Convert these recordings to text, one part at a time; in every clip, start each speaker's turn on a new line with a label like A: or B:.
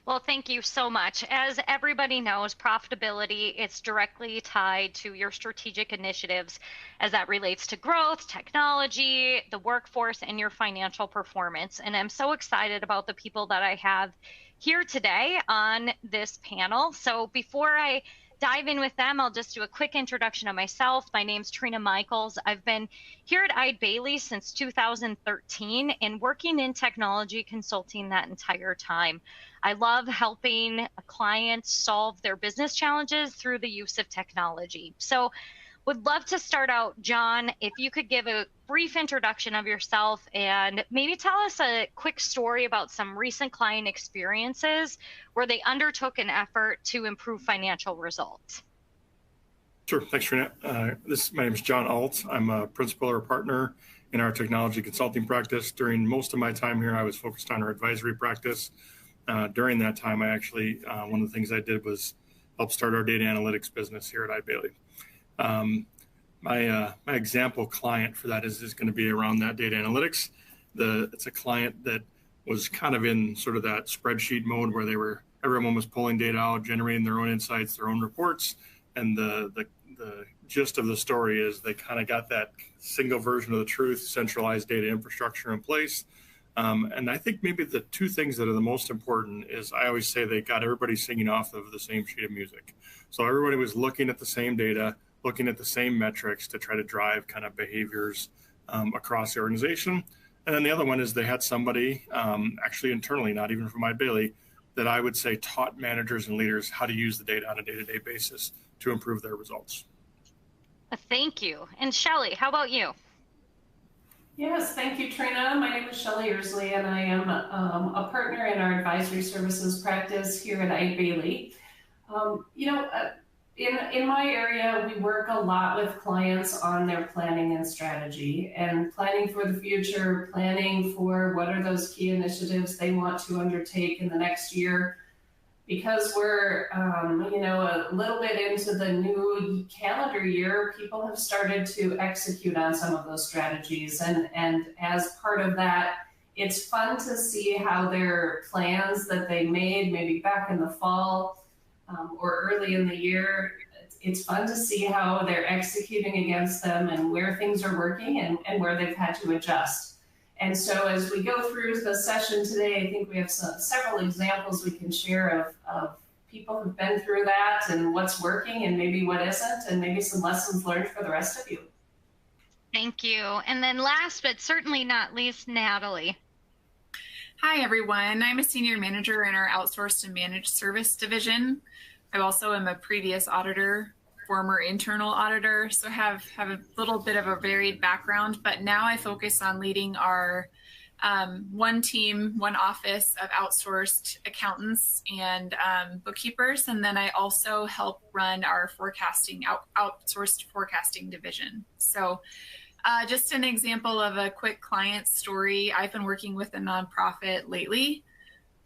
A: Well, thank you so much. As everybody knows, profitability, it's directly tied to your strategic initiatives as that relates to growth, technology, the workforce, and your financial performance. And I'm so excited about the people that I have here today on this panel. So before I dive in with them, I'll just do a quick introduction of myself. My name's Trina Michaels. I've been here at Eide Bailly since 2013 and working in technology consulting that entire time. I love helping clients solve their business challenges through the use of technology. So would love to start out, John, if you could give a brief introduction of yourself and maybe tell us a quick story about some recent client experiences where they undertook an effort to improve financial results.
B: Sure. Thanks, Trina. My name is John Alt. I'm a principal or partner in our technology consulting practice. During most of my time here, I was focused on our advisory practice. During that time, I actually, one of the things I did was help start our data analytics business here at Eide Bailly. My example client for that is going to be around that data analytics. It's a client that was kind of in sort of that spreadsheet mode where everyone was pulling data out, generating their own insights, their own reports, and the gist of the story is they kind of got that single version of the truth, centralized data infrastructure in place. And I think maybe the two things that are the most important is I always say they got everybody singing off of the same sheet of music. So everybody was looking at the same data, looking at the same metrics to try to drive kind of behaviors across the organization. And then the other one is they had somebody actually internally, not even from Eide Bailly, that I would say taught managers and leaders how to use the data on a day-to-day basis to improve their results.
A: Thank you. And Shelley, how about you?
C: Yes, thank you, Trina. My name is Shelley Ersley, and I am a partner in our advisory services practice here at Eide Bailly. In my area, we work a lot with clients on their planning and strategy and planning for the future, planning for what are those key initiatives they want to undertake in the next year. Because we're, a little bit into the new calendar year, people have started to execute on some of those strategies. And as part of that, it's fun to see how their plans that they made maybe back in the fall or early in the year, it's fun to see how they're executing against them and where things are working and where they've had to adjust. And so as we go through the session today, I think we have several examples we can share of people who've been through that and what's working and maybe what isn't, and maybe some lessons learned for the rest of you.
A: Thank you. And then last but certainly not least, Natalie.
D: Hi, everyone. I'm a senior manager in our outsourced and managed service division. I also am a previous auditor, former internal auditor, so have a little bit of a varied background, but now I focus on leading our one team, one office of outsourced accountants and bookkeepers, and then I also help run our outsourced forecasting division. So just an example of a quick client story. I've been working with a nonprofit lately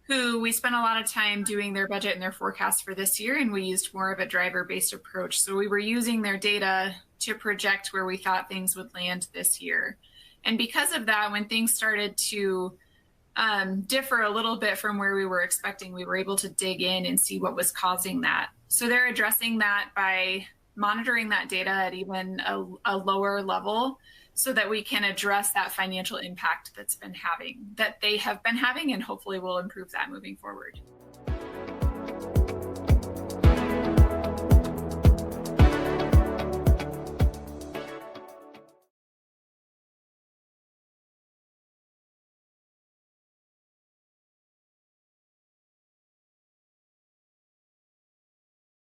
D: who we spent a lot of time doing their budget and their forecast for this year, and we used more of a driver-based approach. So we were using their data to project where we thought things would land this year. And because of that, when things started to differ a little bit from where we were expecting, we were able to dig in and see what was causing that. So they're addressing that by monitoring that data at even a lower level so that we can address that financial impact that they have been having, and hopefully we'll improve that moving forward.